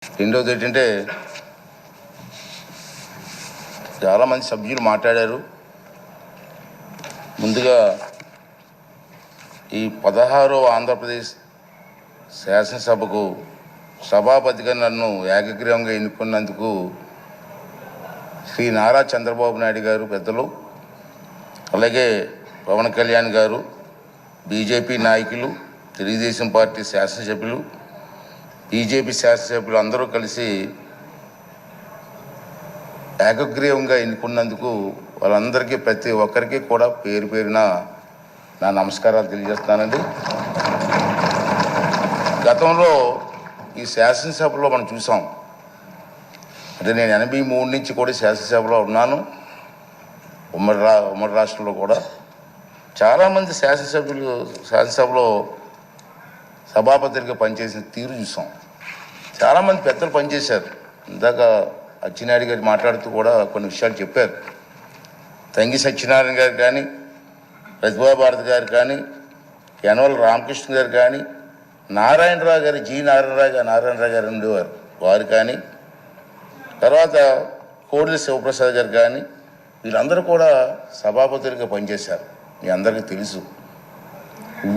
రెండోది ఏంటంటే చాలామంది సభ్యులు మాట్లాడారు. ముందుగా ఈ 16వ ఆంధ్రప్రదేశ్ శాసనసభకు సభాపతిగా నన్ను ఏకగ్రీవంగా ఎన్నుకున్నందుకు శ్రీ నారా చంద్రబాబు నాయుడు గారు పెద్దలు, అలాగే పవన్ కళ్యాణ్ గారు, బీజేపీ నాయకులు, తెలుగుదేశం పార్టీ శాసనసభ్యులు, బీజేపీ శాసనసభ్యులు అందరూ కలిసి ఏకగ్రీవంగా ఎన్నుకున్నందుకు వాళ్ళందరికీ ప్రతి ఒక్కరికి కూడా పేరు పేరున నా నమస్కారాలు తెలియజేస్తున్నానండి. గతంలో ఈ శాసనసభలో మనం చూసాం, అంటే నేను 83 నుంచి కూడా శాసనసభలో ఉన్నాను. ఉమ్మడి రాష్ట్రంలో కూడా చాలామంది శాసనసభలో సభాపతిగా పనిచేసిన తీరు చూసాం. చాలామంది పెద్దలు పనిచేశారు. ఇందాక అచ్చెన్నాయుడు గారు మాట్లాడుతూ కూడా కొన్ని విషయాలు చెప్పారు. తంగి సత్యనారాయణ గారు కానీ, ప్రతిభా భారతి గారు కానీ, యనమల రామకృష్ణ గారు కానీ, నారాయణరావు గారు, నారాయణరావు గారు ఉండేవారు, వారు కానీ, తర్వాత కోడెల శివప్రసాద్ గారు కానీ, వీళ్ళందరూ కూడా సభాపతులుగా పనిచేశారు. మీ అందరికీ తెలుసు.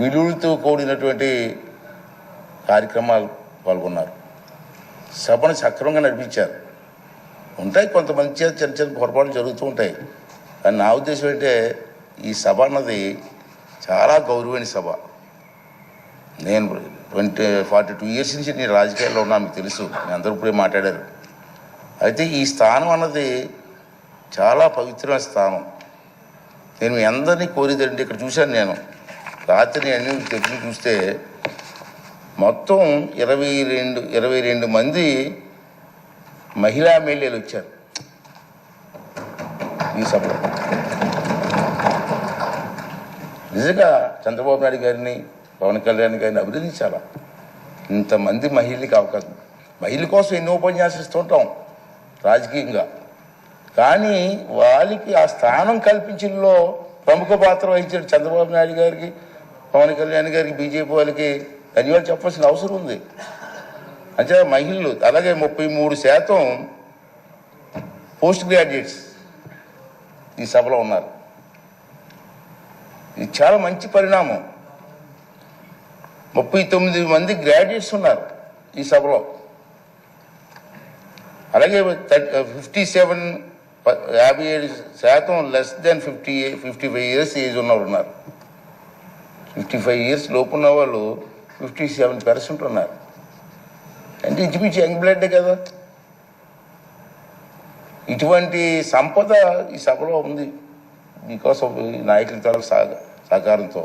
విలువలతో కూడినటువంటి కార్యక్రమాలు పాల్గొన్నారు. సభను సక్రమంగా నడిపించారు. ఉంటాయి కొంతమంది చేత చిన్న చిన్న పొరపాట్లు జరుగుతూ ఉంటాయి. కానీ నా ఉద్దేశం ఏంటంటే ఈ సభ అన్నది చాలా గౌరవమైన సభ. నేను 42 ఇయర్స్ నుంచి నేను రాజకీయాల్లో ఉన్నా, మీకు తెలుసు, మీ అందరూ ఇప్పుడే మాట్లాడారు. అయితే ఈ స్థానం అన్నది చాలా పవిత్రమైన స్థానం. నేను మీ అందరినీ కోరేదంటే, ఇక్కడ చూశాను నేను రాత్రి అన్ని తెచ్చి చూస్తే మొత్తం 22 మంది మహిళా ఎమ్మెల్యేలు వచ్చారు ఈ సభలో. నిజంగా చంద్రబాబు నాయుడు గారిని, పవన్ కళ్యాణ్ గారిని అభినందించాలా. ఇంతమంది మహిళలకి అవకాశం, మహిళల కోసం ఎన్నో ఉపన్యాసాలు ఇస్తుంటాం రాజకీయంగా, కానీ వాళ్ళకి ఆ స్థానం కల్పించడంలో ప్రముఖ పాత్ర వహించిన చంద్రబాబు నాయుడు గారికి, పవన్ కళ్యాణ్ గారికి, బీజేపీ వాళ్ళకి ధన్యవాదాలు చెప్పాల్సిన అవసరం ఉంది. అంటే మహిళలు, అలాగే 33% పోస్ట్ గ్రాడ్యుయేట్స్ ఈ సభలో ఉన్నారు. ఇది చాలా మంచి పరిణామం. 39 మంది గ్రాడ్యుయేట్స్ ఉన్నారు ఈ సభలో. అలాగే 57% లెస్ దెన్ 55 ఇయర్స్ ఏజ్ ఉన్నవారు ఉన్నారు. 55 ఇయర్స్ లోపు ఉన్న వాళ్ళు 57% ఉన్నారు. అంటే ఇంచుమించు యంగ్ బ్లడ్ కదా. ఇటువంటి సంపద ఈ సభలో ఉంది బికాస్ ఆఫ్ నాయకుల తరఫు సహకారంతో.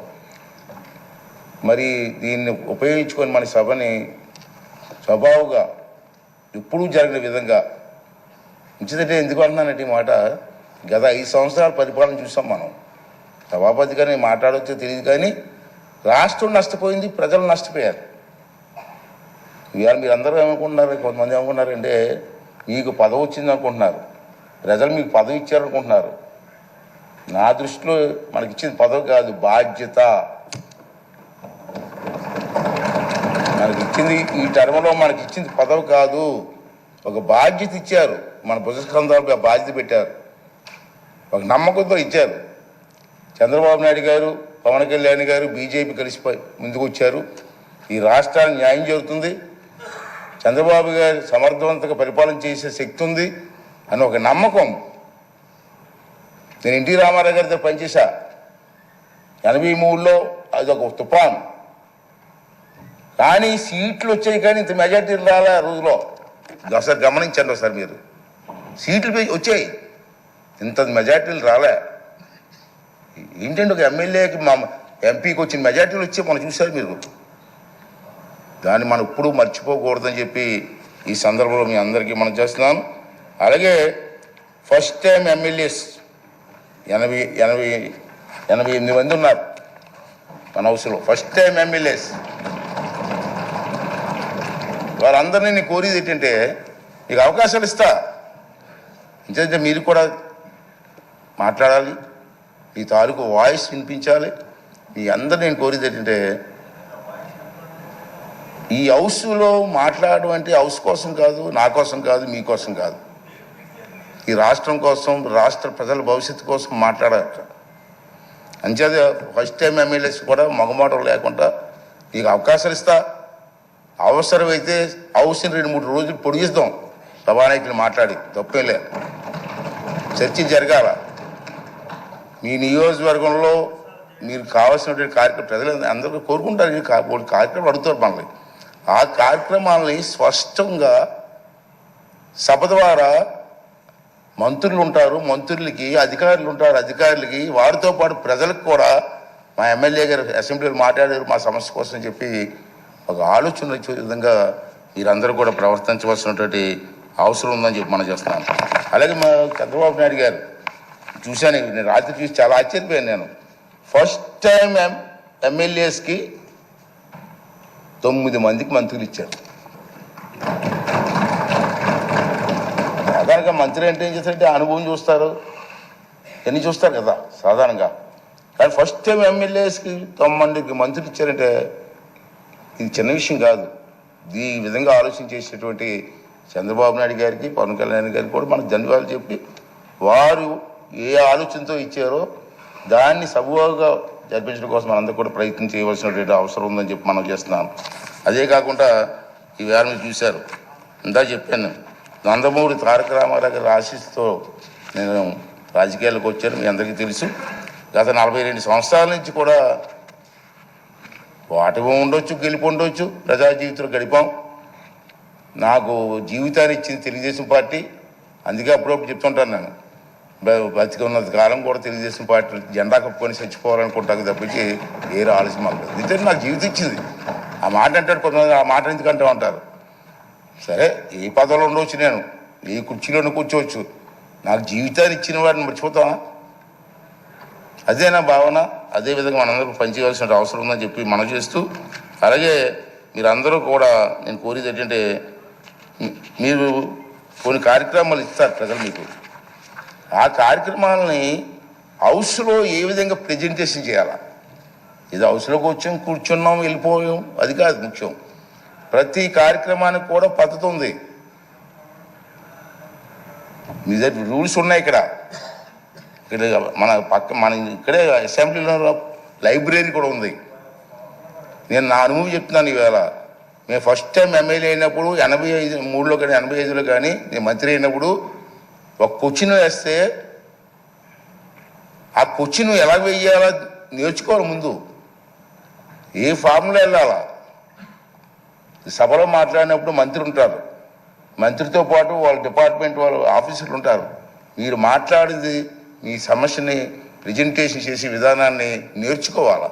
మరి దీన్ని ఉపయోగించుకొని మన సభని స్వభావంగా ఎప్పుడూ జరిగిన విధంగా ఉంచితే, ఎందుకు అంటున్నానంటే ఈ మాట, గత 5 సంవత్సరాల పరిపాలన చూసాం మనం. సభాపతిగా నేను మాట్లాడవచ్చో తెలియదు, కానీ రాష్ట్రం నష్టపోయింది, ప్రజలు నష్టపోయారు. ఇవాళ మీరు అందరూ ఏమనుకుంటున్నారు, కొంతమంది ఏమనుకుంటున్నారంటే మీకు పదవి వచ్చింది అనుకుంటున్నారు, ప్రజలు మీకు పదవి ఇచ్చారనుకుంటున్నారు. నా దృష్టిలో మనకి ఇచ్చింది పదవి కాదు, బాధ్యత. మనకి ఇచ్చింది, ఈ టర్మ్లో మనకి ఇచ్చింది పదవి కాదు, ఒక బాధ్యత ఇచ్చారు. మన భుజస్కంధాలపై బాధ్యత పెట్టారు, ఒక నమ్మకంతో ఇచ్చారు. చంద్రబాబు నాయుడు గారు, పవన్ కళ్యాణ్ గారు, బీజేపీ కలిసిపోయి ముందుకు వచ్చారు. ఈ రాష్ట్రానికి న్యాయం జరుగుతుంది, చంద్రబాబు గారు సమర్థవంతంగా పరిపాలన చేసే శక్తి ఉంది అని ఒక నమ్మకం. నేను ఎన్టీ రామారావు గారితో పనిచేశా 83లో, అది ఒక తుఫాన్. కానీ సీట్లు వచ్చాయి, కానీ ఇంత మెజార్టీలు రాలే ఆ రోజులో. ఒకసారి గమనించండి, ఒకసారి మీరు. సీట్లు వచ్చాయి, ఇంత మెజార్టీలు రాలే. ఏంటంటే ఒక ఎమ్మెల్యేకి, మా ఎంపీకి వచ్చిన మెజార్టీలు వచ్చి మనం చూశారు మీరు. దాన్ని మనం ఎప్పుడూ మర్చిపోకూడదని చెప్పి ఈ సందర్భంలో మీ అందరికీ మనం చేస్తున్నాను. అలాగే ఫస్ట్ టైం ఎమ్మెల్యేస్ 88 మంది ఉన్నారు మన హౌస్లో. ఫస్ట్ టైం ఎమ్మెల్యేస్ వారందరినీ నేను కోరేది ఏంటంటే, మీకు అవకాశాలు ఇస్తా, ఎందుకంటే మీరు కూడా మాట్లాడాలి, మీ తాలూకు వాయిస్ వినిపించాలి. మీ అందరు నేను కోరేది ఏంటంటే, ఈ హౌస్లో మాట్లాడడం అంటే హౌస్ కోసం కాదు, నా కోసం కాదు, మీకోసం కాదు, ఈ రాష్ట్రం కోసం, రాష్ట్ర ప్రజల భవిష్యత్తు కోసం మాట్లాడారు. అంచేత ఫస్ట్ టైం ఎమ్మెల్యేస్ కూడా మగమాటం లేకుండా నీకు అవకాశాలు ఇస్తా, అవసరమైతే హౌస్ని 2-3 రోజులు పొడిగిస్తాం సభానాయకులు మాట్లాడి, తప్పేం లేదు. చర్చ జరగాల. మీ నియోజకవర్గంలో మీరు కావాల్సినటువంటి కార్యక్రమం ప్రజలు అందరూ కోరుకుంటారు. కార్యక్రమం అడుగుతారు మనల్ని. ఆ కార్యక్రమాలని స్పష్టంగా సభ ద్వారా మంత్రులు ఉంటారు, మంత్రులకి అధికారులు ఉంటారు, అధికారులకి వారితో పాటు ప్రజలకు కూడా మా ఎమ్మెల్యే గారు అసెంబ్లీలో మాట్లాడారు మా సమస్య కోసం చెప్పి ఒక ఆలోచన వచ్చే విధంగా మీరందరూ కూడా ప్రవర్తించవలసినటువంటి అవసరం ఉందని చెప్పి మనం చేస్తున్నాను. అలాగే మా చంద్రబాబు నాయుడు గారు చూశాను, నేను రాత్రి చూసి చాలా ఆశ్చర్యపోయాను. నేను ఫస్ట్ టైం ఎమ్మెల్యేస్కి 9 మందికి మంత్రులు ఇచ్చారు. సాధారణంగా మంత్రి అంటే ఏం చేస్తారంటే అనుభవం చూస్తారు, ఎన్ని చూస్తారు కదా సాధారణంగా. కానీ ఫస్ట్ టైం ఎమ్మెల్యేస్కి 9 మందికి మంత్రులు ఇచ్చారంటే ఇది చిన్న విషయం కాదు. ఈ విధంగా ఆలోచన చేసేటువంటి చంద్రబాబు నాయుడు గారికి, పవన్ కళ్యాణ్ గారికి కూడా మనకు ధన్యవాదాలు చెప్పి, వారు ఏ ఆలోచనతో ఇచ్చారో దాన్ని సబూగా జరిపించడం కోసం మనందరూ కూడా ప్రయత్నం చేయవలసినటువంటి అవసరం ఉందని చెప్పి మనం చేస్తున్నాను. అదే కాకుండా ఈవేళ మీరు చూశారు, ఇందా చెప్పాను, నందమూరి తారక రామారావు గారి ఆశీస్సుతో నేను రాజకీయాలకు వచ్చాను. మీ అందరికీ తెలుసు. గత 42 సంవత్సరాల నుంచి కూడా వాటమి ఉండొచ్చు, గెలుపు ఉండొచ్చు, ప్రజా జీవితంలో గడిపాం. నాకు జీవితాన్ని ఇచ్చింది తెలుగుదేశం పార్టీ. అందుకే అప్పుడప్పుడు చెప్తుంటాను, నేను బతికున్నది కాలం కూడా తెలుగుదేశం పార్టీ జెండా కప్పుకొని చచ్చిపోవాలనుకుంటాను తప్పించి వేరే ఆలోచన మాకు లేదు. ఇద్దరు నాకు జీవితం ఇచ్చింది. ఆ మాట అంటాడు కొంతమంది, ఆ మాట ఎందుకంటూ ఉంటారు. సరే, ఏ పదవిలో ఉండవచ్చు, నేను ఏ కుర్చీలోనే కూర్చోవచ్చు, నాకు జీవితాన్ని ఇచ్చిన వాడిని మర్చిపోతామా? అదే నా భావన. అదేవిధంగా మనందరూ పనిచేయవలసిన అవసరం ఉందని చెప్పి మనం చేస్తూ, అలాగే మీరందరూ కూడా నేను కోరేది ఏంటంటే, మీరు కొన్ని కార్యక్రమాలు ఇస్తారు ప్రజలు మీకు. ఆ కార్యక్రమాలని హౌస్లో ఏ విధంగా ప్రజెంటేషన్ చేయాలా? ఇది హౌస్లోకి వచ్చాం, కూర్చున్నాం, వెళ్ళిపోయాం, అది కాదు ముఖ్యం. ప్రతి కార్యక్రమానికి కూడా పద్ధతి ఉంది. మీ దగ్గర రూల్స్ ఉన్నాయి. ఇక్కడ మన ఇక్కడే అసెంబ్లీలో లైబ్రరీ కూడా ఉంది. నేను నా అనుభవం చెప్తున్నాను. ఈవేళ మేము ఫస్ట్ టైం ఎమ్మెల్యే అయినప్పుడు 83లో కానీ 85లో కానీ నేను మంత్రి అయినప్పుడు ఒక క్వశ్చన్ వేస్తే ఆ క్వశ్చన్ ఎలా వెయ్యాలా నేర్చుకోవాలి. ముందు ఏ ఫార్ములా వెళ్ళాలా. సభలో మాట్లాడినప్పుడు మంత్రి ఉంటారు, మంత్రితో పాటు వాళ్ళ డిపార్ట్మెంట్ వాళ్ళ ఆఫీసర్లు ఉంటారు. మీరు మాట్లాడింది మీ సమస్యని ప్రజెంటేషన్ చేసే విధానాన్ని నేర్చుకోవాలా.